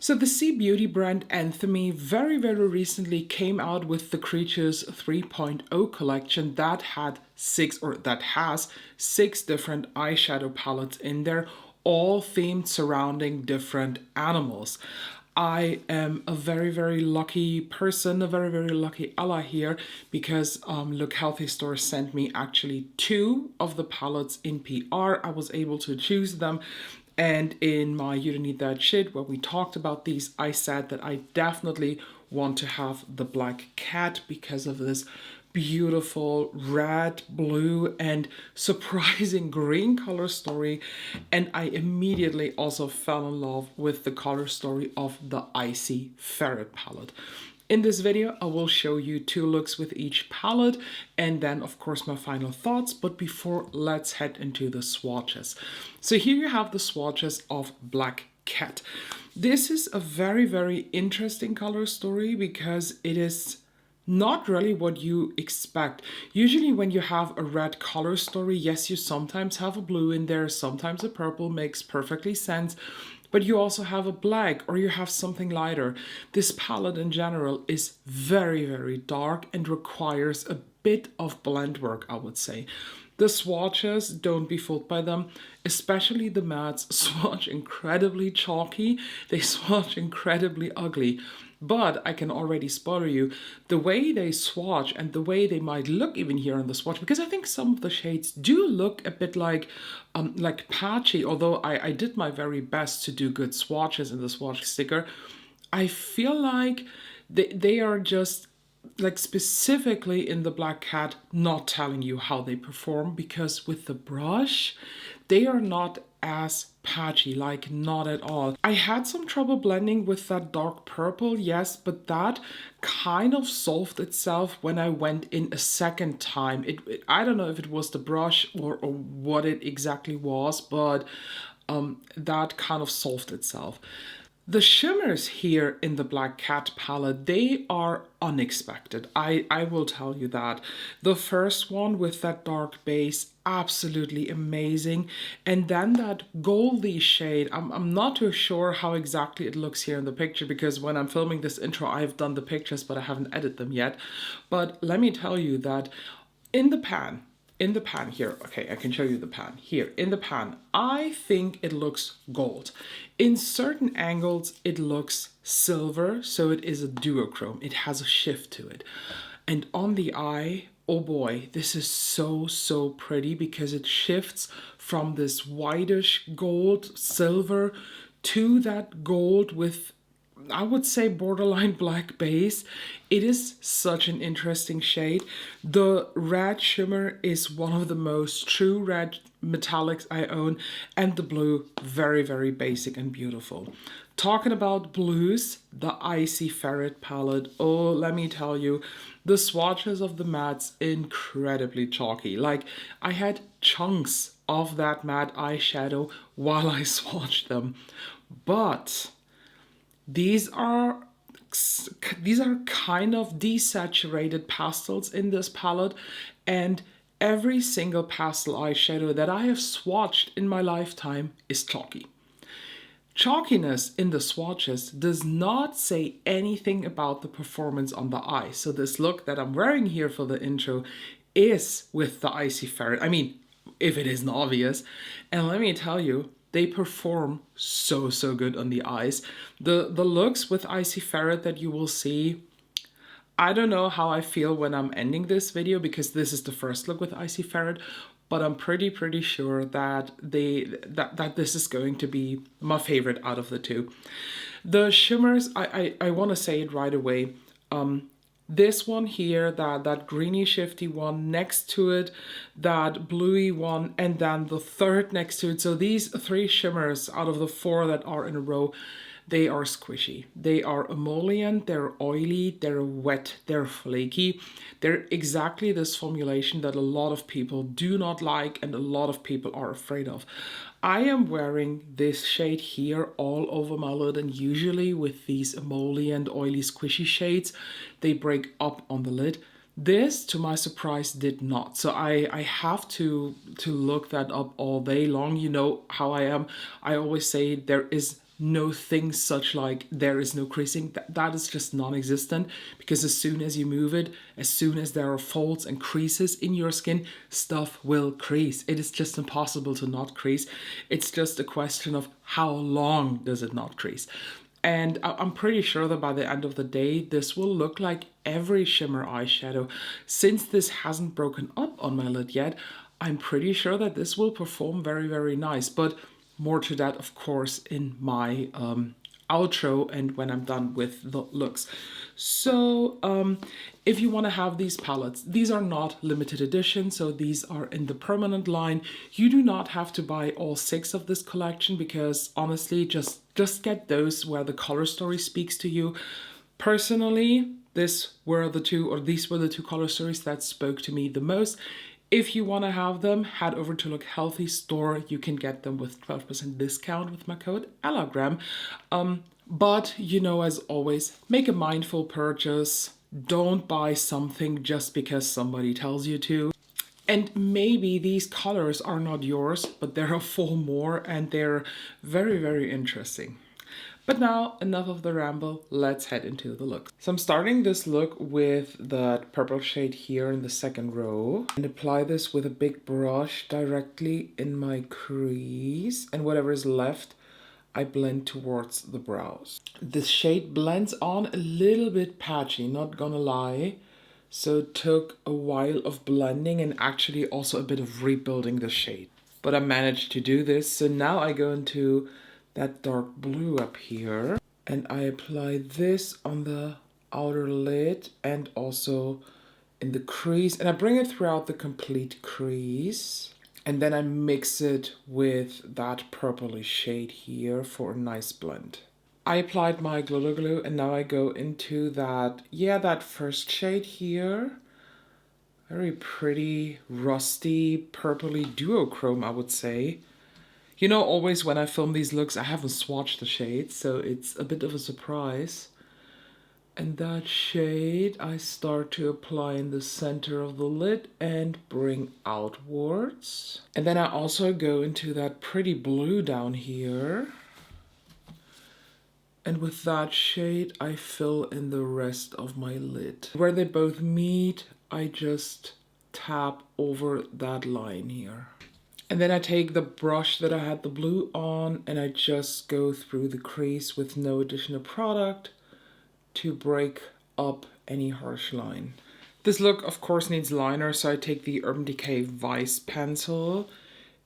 So the Sea Beauty brand Anthemy very recently came out with the Creatures 3.0 collection that has six different eyeshadow palettes in there, all themed surrounding different animals. I am a very lucky person, a very lucky Ella here, because Look Healthy Store sent me actually two of the palettes in PR. I was able to choose them. And in my You Don't Need That Shit, where we talked about these, I said that I definitely want to have the black cat because of this beautiful red, blue, and surprising green color story. And I immediately also fell in love with the color story of the Icy Feret palette. In this video, I will show you two looks with each palette and then of course my final thoughts. But before, let's head into the swatches. So here you have the swatches of Black Cat. This is a very interesting color story because it is not really what you expect. Usually when you have a red color story, yes, you sometimes have a blue in there, sometimes a purple, makes perfectly sense. But you also have a black or you have something lighter. This palette in general is very dark and requires a bit of blend work, I would say. The swatches, don't be fooled by them, especially the mattes swatch incredibly chalky, they swatch incredibly ugly. But I can already spoil you, the way they swatch and the way they might look even here on the swatch, because I think some of the shades do look a bit like patchy, although I did my very best to do good swatches in the swatch sticker. I feel like they are just like specifically in the Black Cat not telling you how they perform, because with the brush they are not as patchy, like not at all. I had some trouble blending with that dark purple, yes, but that kind of solved itself when I went in a second time. I don't know if it was the brush or what it exactly was, but that kind of solved itself. The shimmers here in the Black Cat palette, they are unexpected. I will tell you that. The first one with that dark base, absolutely amazing. And then that goldy shade, I'm not too sure how exactly it looks here in the picture, because when I'm filming this intro, I've done the pictures, but I haven't edited them yet. But let me tell you that in the pan here, okay, I can show you the pan here. In the pan, I think it looks gold. In certain angles, it looks silver, so it is a duochrome. It has a shift to it. And on the eye, oh boy, this is so pretty because it shifts from this whitish gold, silver, to that gold with, I would say, borderline black base. It is such an interesting shade. The red shimmer is one of the most true red metallics I own, and the blue, very basic and beautiful. Talking about blues, the Icy Feret palette, oh, let me tell you, the swatches of the mattes, incredibly chalky. Like, I had chunks of that matte eyeshadow while I swatched them. But these are kind of desaturated pastels in this palette, and every single pastel eyeshadow that I have swatched in my lifetime is chalky. Chalkiness in the swatches does not say anything about the performance on the eye. So this look that I'm wearing here for the intro is with the Icy Ferret. I mean, if it isn't obvious. And let me tell you, they perform so good on the eyes. The looks with Icy Feret that you will see, I don't know how I feel when I'm ending this video, because this is the first look with Icy Feret, but I'm pretty sure that that this is going to be my favorite out of the two. The shimmers, I want to say it right away. This one here, that greeny shifty one, next to it, that bluey one, and then the third next to it. So these three shimmers out of the four that are in a row, they are squishy. They are emollient, they're oily, they're wet, they're flaky. They're exactly this formulation that a lot of people do not like and a lot of people are afraid of. I am wearing this shade here all over my lid, and usually with these emollient, oily, squishy shades, they break up on the lid. This, to my surprise, did not. So I have to look that up all day long. You know how I am. I always say there is no things such like there is no creasing. That is just non-existent, because as soon as you move it, as soon as there are folds and creases in your skin, stuff will crease. It is just impossible to not crease. It's just a question of how long does it not crease. And I'm pretty sure that by the end of the day, this will look like every shimmer eyeshadow. Since this hasn't broken up on my lid yet, I'm pretty sure that this will perform very, very nice. But more to that, of course, in my outro and when I'm done with the looks. So if you want to have these palettes, these are not limited edition, so these are in the permanent line. You do not have to buy all 6 of this collection, because honestly, just get those where the color story speaks to you. Personally, these were the 2 color stories that spoke to me the most. If you want to have them, head over to Look Healthy store. You can get them with 12% discount with my code ELLAGRAM. But, you know, as always, make a mindful purchase. Don't buy something just because somebody tells you to. And maybe these colors are not yours, but there are 4 more and they're very, very interesting. But now, enough of the ramble, let's head into the look. So I'm starting this look with that purple shade here in the second row, and apply this with a big brush directly in my crease, and whatever is left, I blend towards the brows. This shade blends on a little bit patchy, not gonna lie. So it took a while of blending and actually also a bit of rebuilding the shade. But I managed to do this. So now I go into that dark blue up here, and I apply this on the outer lid and also in the crease, and I bring it throughout the complete crease, and then I mix it with that purplish shade here for a nice blend. I applied my glitter glue, and now I go into that, that first shade here. Very pretty, rusty, purpley duochrome, I would say. You know, always when I film these looks, I haven't swatched the shades, so it's a bit of a surprise. And that shade I start to apply in the center of the lid and bring outwards. And then I also go into that pretty blue down here. And with that shade, I fill in the rest of my lid. Where they both meet, I just tap over that line here. And then I take the brush that I had the blue on, and I just go through the crease with no additional product to break up any harsh line. This look, of course, needs liner, so I take the Urban Decay Vice pencil.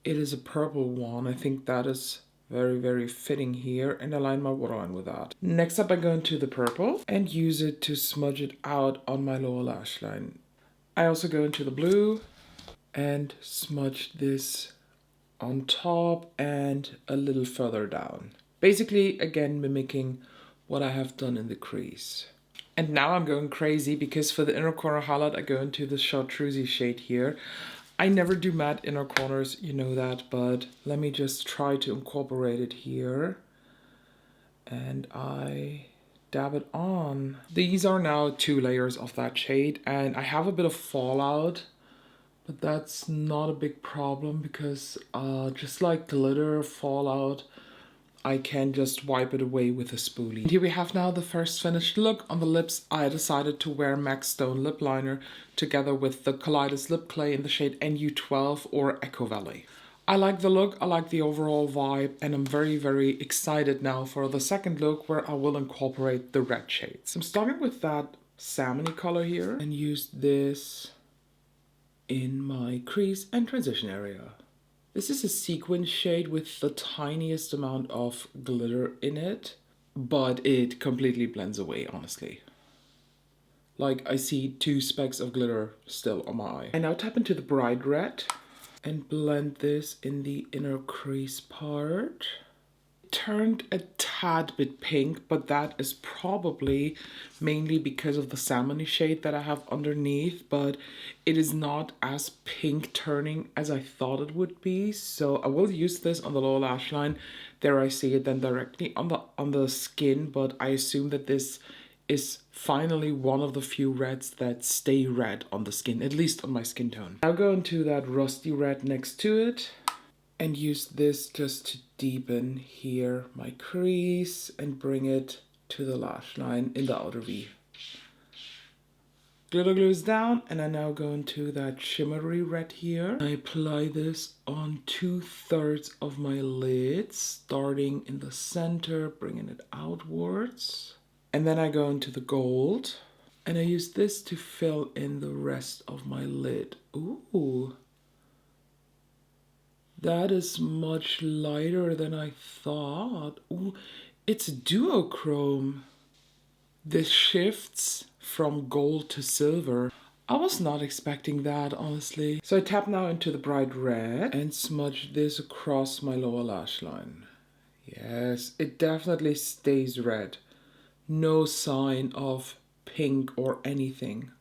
It is a purple one. I think that is very, very fitting here, and I line my waterline with that. Next up, I go into the purple and use it to smudge it out on my lower lash line. I also go into the blue and smudge this on top and a little further down. Basically, again, mimicking what I have done in the crease. And now I'm going crazy, because for the inner corner highlight, I go into the Chartreuse shade here. I never do matte inner corners, you know that, but let me just try to incorporate it here. And I dab it on. These are now 2 layers of that shade, and I have a bit of fallout, but that's not a big problem, because just like glitter fallout, I can just wipe it away with a spoolie. Here we have now the first finished look. On the lips, I decided to wear MAC Stone lip liner together with the Kaleidos lip clay in the shade NU12 or Echo Valley. I like the look, I like the overall vibe, and I'm very, very excited now for the second look, where I will incorporate the red shades. I'm starting with that salmony color here and use this in my crease and transition area. This is a sequin shade with the tiniest amount of glitter in it, but it completely blends away, honestly. Like, I see 2 specks of glitter still on my eye. I now tap into the Bright Red and blend this in the inner crease part. Turned a tad bit pink, but that is probably mainly because of the salmony shade that I have underneath, but it is not as pink turning as I thought it would be. So I will use this on the lower lash line. There I see it then directly on the skin, but I assume that this is finally one of the few reds that stay red on the skin, at least on my skin tone. I'll go into that rusty red next to it and use this just to deepen here my crease and bring it to the lash line in the outer V. Glitter glue is down, and I now go into that shimmery red here. I apply this on 2/3 of my lid, starting in the center, bringing it outwards. And then I go into the gold, and I use this to fill in the rest of my lid. Ooh, that is much lighter than I thought. Ooh, it's duochrome. This shifts from gold to silver. I was not expecting that, honestly. So I tap now into the bright red and smudge this across my lower lash line. Yes, it definitely stays red. No sign of pink or anything.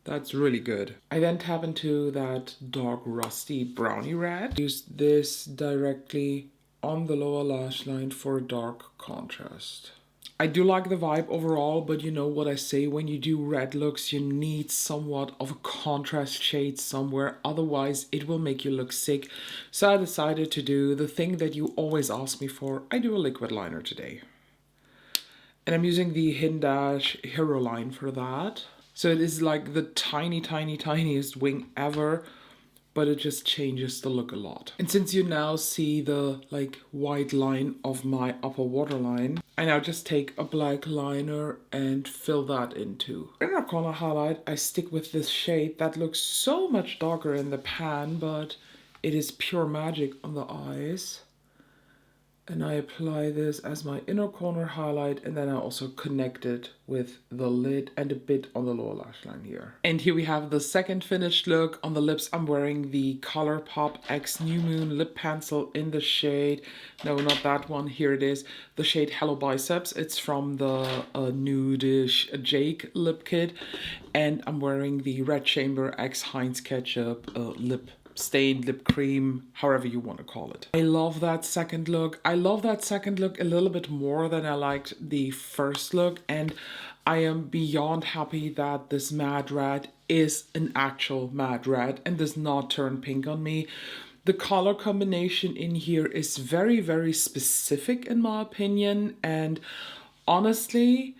That's really good. I then tap into that dark rusty brownie red. Use this directly on the lower lash line for a dark contrast. I do like the vibe overall, but you know what I say, when you do red looks, you need somewhat of a contrast shade somewhere, otherwise it will make you look sick. So I decided to do the thing that you always ask me for. I do a liquid liner today. And I'm using the Hidden Dash Hero line for that. So it is like the tiniest wing ever, but it just changes the look a lot. And since you now see the like white line of my upper waterline, I now just take a black liner and fill that into. Inner corner highlight, I stick with this shade that looks so much darker in the pan, but it is pure magic on the eyes. And I apply this as my inner corner highlight, and then I also connect it with the lid and a bit on the lower lash line here. And here we have the second finished look. On the lips, I'm wearing the ColourPop X New Moon lip pencil in the shade, no, not that one, here it is, the shade Hello Biceps. It's from the nudish Jake lip kit, and I'm wearing the Red Chamber X Heinz Ketchup lip stained lip cream, however you want to call it. I love that second look. I love that second look a little bit more than I liked the first look, and I am beyond happy that this matte red is an actual matte red and does not turn pink on me. The color combination in here is very specific in my opinion, and honestly,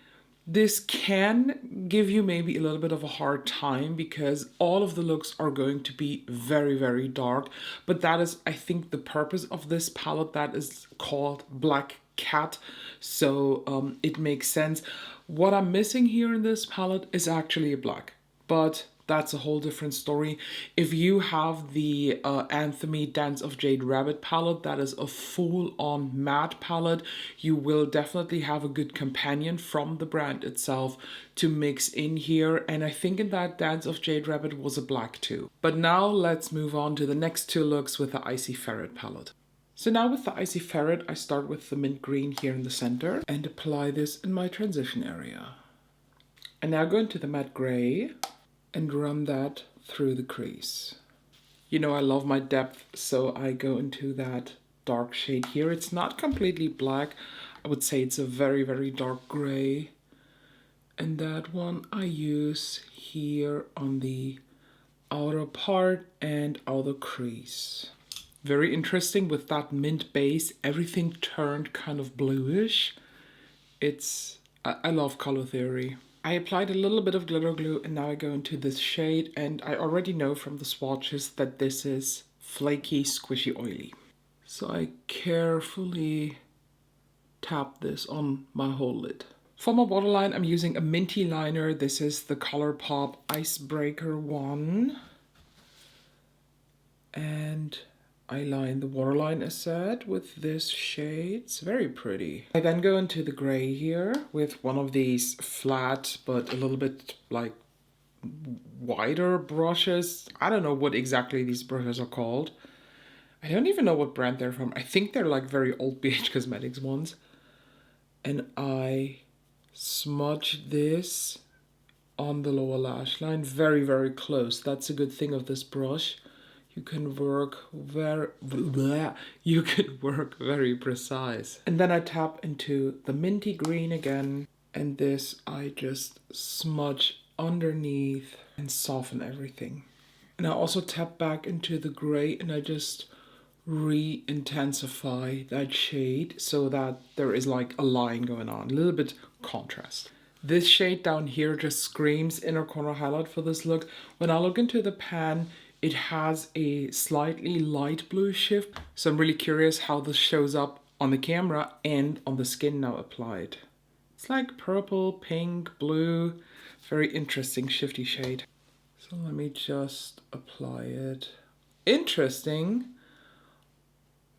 this can give you maybe a little bit of a hard time because all of the looks are going to be very dark. But that is, I think, the purpose of this palette that is called Black Cat. So it makes sense. What I'm missing here in this palette is actually a black, but that's a whole different story. If you have the Anthemy Dance of Jade Rabbit palette, that is a full-on matte palette, you will definitely have a good companion from the brand itself to mix in here. And I think in that Dance of Jade Rabbit was a black too. But now let's move on to the next two looks with the Icy Feret palette. So now with the Icy Feret, I start with the mint green here in the center and apply this in my transition area. And now go into the matte gray and run that through the crease. You know I love my depth, so I go into that dark shade here. It's not completely black. I would say it's a very dark gray. And that one I use here on the outer part and outer crease. Very interesting with that mint base. Everything turned kind of bluish. I love color theory. I applied a little bit of glitter glue and now I go into this shade, and I already know from the swatches that this is flaky, squishy, oily. So I carefully tap this on my whole lid. For my waterline, I'm using a minty liner. This is the ColourPop Icebreaker one. And I line the waterline as said with this shade. It's very pretty. I then go into the gray here with one of these flat but a little bit like wider brushes. I don't know what exactly these brushes are called. I don't even know what brand they're from. I think they're like very old BH Cosmetics ones. And I smudge this on the lower lash line very close. That's a good thing of this brush. You can work very precise. And then I tap into the minty green again, and this I just smudge underneath and soften everything. And I also tap back into the gray and I just re-intensify that shade so that there is like a line going on, a little bit contrast. This shade down here just screams inner corner highlight for this look. When I look into the pan, it has a slightly light blue shift, so I'm really curious how this shows up on the camera and on the skin now applied. It's like purple, pink, blue, very interesting shifty shade. So let me just apply it. Interesting.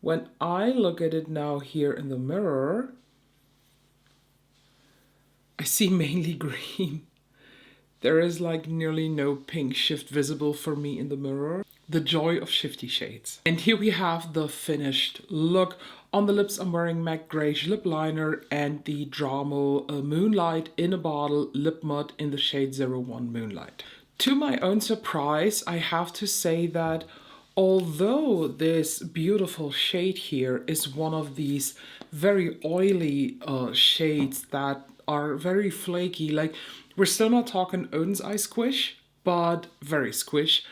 When I look at it now here in the mirror, I see mainly green. There is like nearly no pink shift visible for me in the mirror. The joy of shifty shades. And here we have the finished look. On the lips, I'm wearing MAC Grayish lip liner and the Dramo Moonlight in a Bottle Lip Mud in the shade 01 Moonlight. To my own surprise, I have to say that although this beautiful shade here is one of these very oily shades that are very flaky, like we're still not talking Odin's Eye squish, but very squish,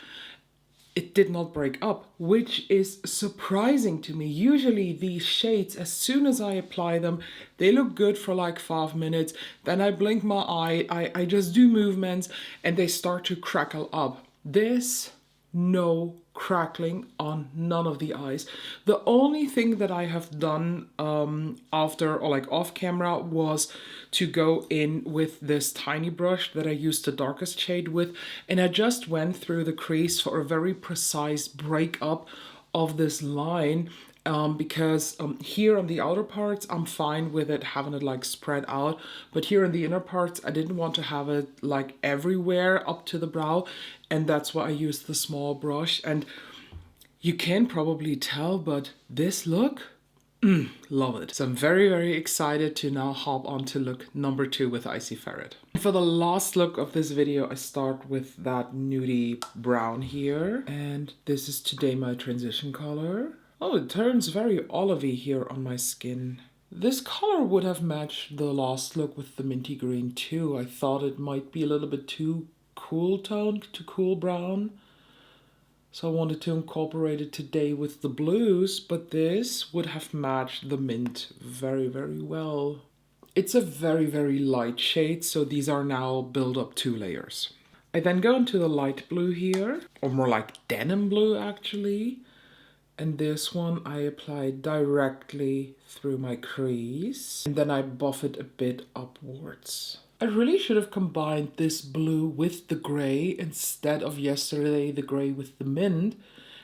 it did not break up, which is surprising to me. Usually these shades, as soon as I apply them, they look good for like 5 minutes. Then I blink my eye, I just do movements and they start to crackle up. This, no crackling on none of the eyes. The only thing that I have done after or like off camera was to go in with this tiny brush that I used the darkest shade with, and I just went through the crease for a very precise breakup of this line. Because here on the outer parts, I'm fine with it having it like spread out. But here in the inner parts, I didn't want to have it like everywhere up to the brow. And that's why I used the small brush. And you can probably tell, but this look, love it. So I'm very, very excited to now hop on to look number 2 with Icy Feret. For the last look of this video, I start with that nudie brown here. And this is today my transition color. Oh, it turns very olivey here on my skin. This color would have matched the last look with the minty green too. I thought it might be a little bit too cool toned, too cool brown. So I wanted to incorporate it today with the blues, but this would have matched the mint very, very well. It's a very, very light shade, so these are now built up 2 layers. I then go into the light blue here, or more like denim blue actually. And this one I apply directly through my crease. And then I buff it a bit upwards. I really should have combined this blue with the gray instead of yesterday the gray with the mint.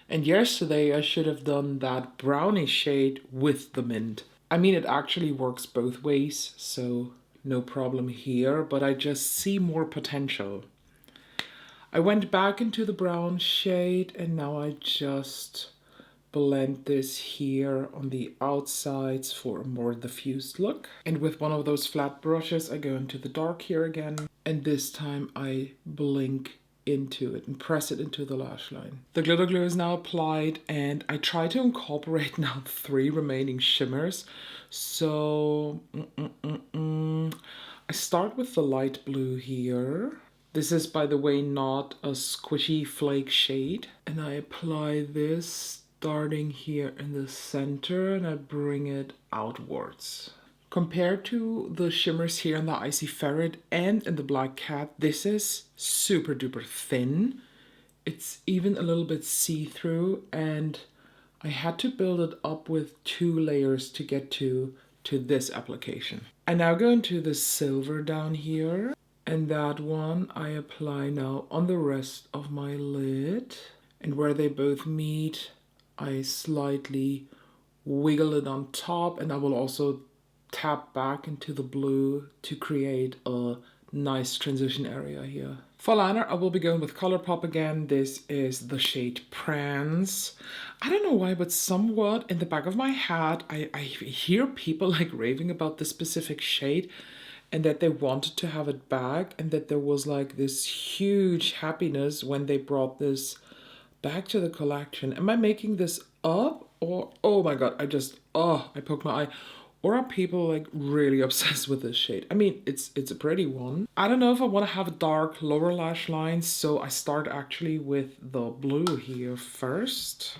And yesterday I should have done that brownie shade with the mint. I mean, it actually works both ways, so no problem here, but I just see more potential. I went back into the brown shade and now I just blend this here on the outsides for a more diffused look. And with one of those flat brushes, I go into the dark here again. And this time I blink into it and press it into the lash line. The glitter glue is now applied and I try to incorporate now 3 remaining shimmers. So I start with the light blue here. This is, by the way, not a squishy flake shade. And I apply this starting here in the center and I bring it outwards. Compared to the shimmers here in the Icy Feret and in the Black Cat, this is super duper thin. It's even a little bit see-through and I had to build it up with 2 layers to get to this application. I now go into the silver down here and that one I apply now on the rest of my lid. And where they both meet, I slightly wiggle it on top and I will also tap back into the blue to create a nice transition area here. For liner, I will be going with ColourPop again. This is the shade Prance. I don't know why, but somewhat in the back of my head, I hear people like raving about this specific shade and that they wanted to have it back and that there was like this huge happiness when they brought this back to the collection. Am I making this up? Or, oh my god, I poked my eye. Or are people like really obsessed with this shade? I mean, it's a pretty one. I don't know if I want to have a dark lower lash line, so I start actually with the blue here first.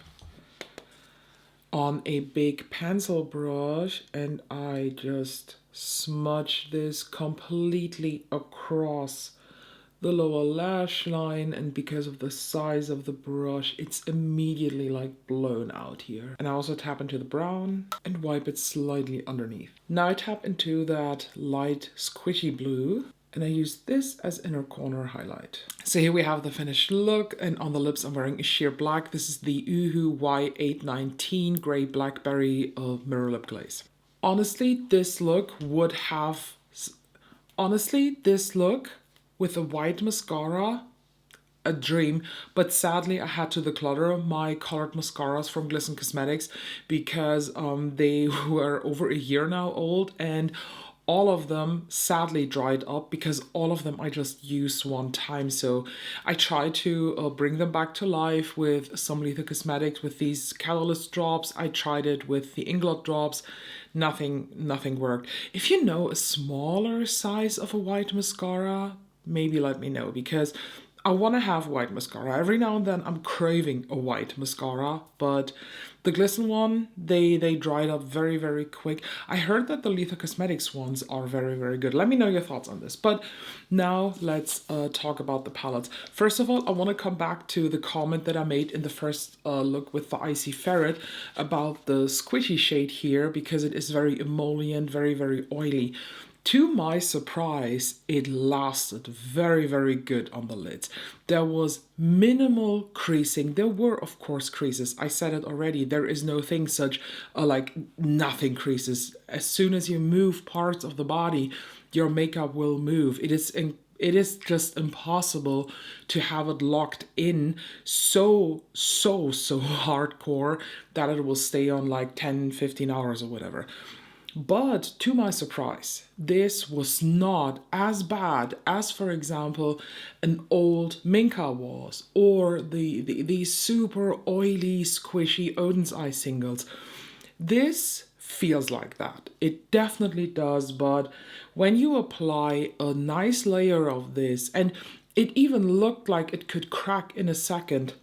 on a big pencil brush, and I just smudge this completely across the lower lash line, and because of the size of the brush, it's immediately like blown out here. And I also tap into the brown and wipe it slightly underneath. Now I tap into that light squishy blue, and I use this as inner corner highlight. So here we have the finished look, and on the lips I'm wearing a sheer black. This is the Uhu Y819 Grey Blackberry Mirror Lip Glaze. Honestly, this look with a white mascara, a dream, but sadly I had to declutter my colored mascaras from Glisten Cosmetics because they were over a year now old, and all of them sadly dried up because all of them I just used one time. So I tried to bring them back to life with some Lethal Cosmetics with these Catalyst drops. I tried it with the Inglot drops. Nothing worked. If you know a smaller size of a white mascara, maybe let me know, because I want to have white mascara. Every now and then I'm craving a white mascara, but the Glisten one, they dried up very, very quick. I heard that the Lethal Cosmetics ones are very, very good. Let me know your thoughts on this. But now let's talk about the palettes. First of all, I want to come back to the comment that I made in the first look with the Icy Feret about the squishy shade here, because it is very emollient, very, very oily. To my surprise, it lasted very, very good on the lids. There was minimal creasing. There were, of course, creases. I said it already. There is no thing such like nothing creases. As soon as you move parts of the body, your makeup will move. It is just impossible to have it locked in so hardcore that it will stay on like 10, 15 hours or whatever. But to my surprise, this was not as bad as, for example, an old Minka was, or the super oily, squishy Odin's Eye singles. This feels like that. It definitely does, but when you apply a nice layer of this, and it even looked like it could crack in a second,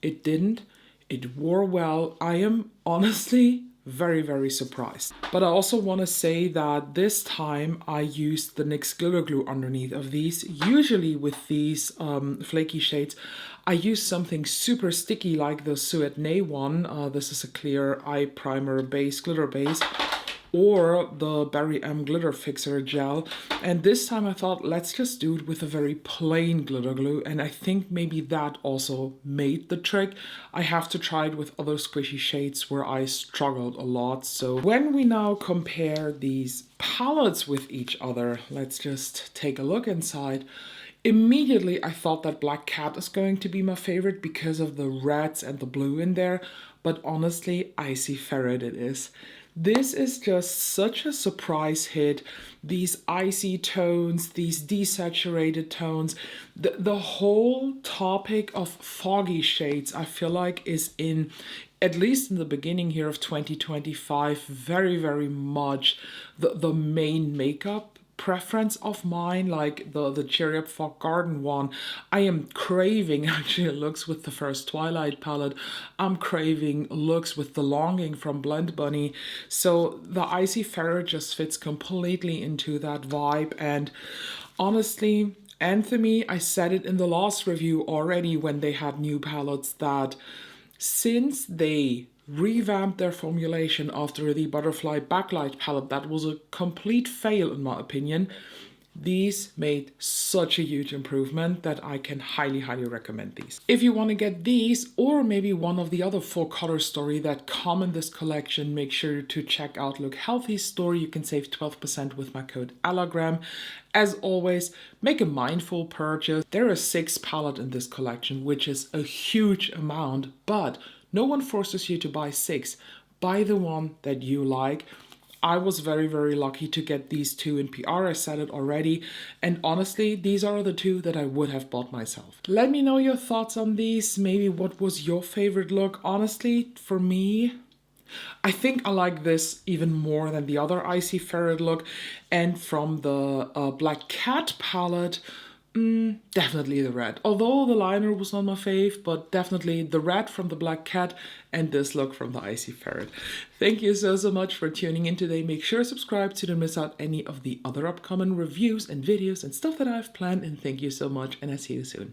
it didn't. It wore well. I am honestly very, very surprised. But I also want to say that this time I used the NYX glitter glue underneath of these. Usually with these flaky shades, I use something super sticky like the Suet Nay one. This is a clear eye primer base, glitter base, or the Berry M glitter fixer gel. And this time I thought, let's just do it with a very plain glitter glue, and I think maybe that also made the trick. I have to try it with other squishy shades where I struggled a lot. So when we now compare these palettes with each other, let's just take a look inside. Immediately I thought that Black Cat is going to be my favorite because of the reds and the blue in there, but honestly, Icy Feret it is. This is just such a surprise hit. These icy tones, these desaturated tones, the whole topic of foggy shades, I feel like is in, at least in the beginning here of 2025, very, very much the main makeup preference of mine, like the Cherry Up Fog Garden one. I am craving actually looks with the first Twilight palette. I'm craving looks with the Longing from Blend Bunny. So the Icy Feret just fits completely into that vibe. And honestly, Anthemy, I said it in the last review already when they had new palettes, that since they revamped their formulation after the Butterfly Backlight palette, that was a complete fail in my opinion. These made such a huge improvement that I can highly, highly recommend these. If you want to get these, or maybe one of the other 4 color story that come in this collection, make sure to check out Look Healthy's store. You can save 12% with my code ELLAGRAM. As always, make a mindful purchase. There are 6 palettes in this collection, which is a huge amount, but no one forces you to buy 6. Buy the one that you like. I was very, very lucky to get these 2 in PR. I said it already. And honestly, these are the 2 that I would have bought myself. Let me know your thoughts on these. Maybe what was your favorite look? Honestly, for me, I think I like this even more than the other Icy Feret look. And from the Black Cat palette, Definitely the red. Although the liner was not my fave, but definitely the red from the Black Cat and this look from the Icy Ferret. Thank you so much for tuning in today. Make sure to subscribe so you don't miss out any of the other upcoming reviews and videos and stuff that I've planned. And thank you so much, and I'll see you soon.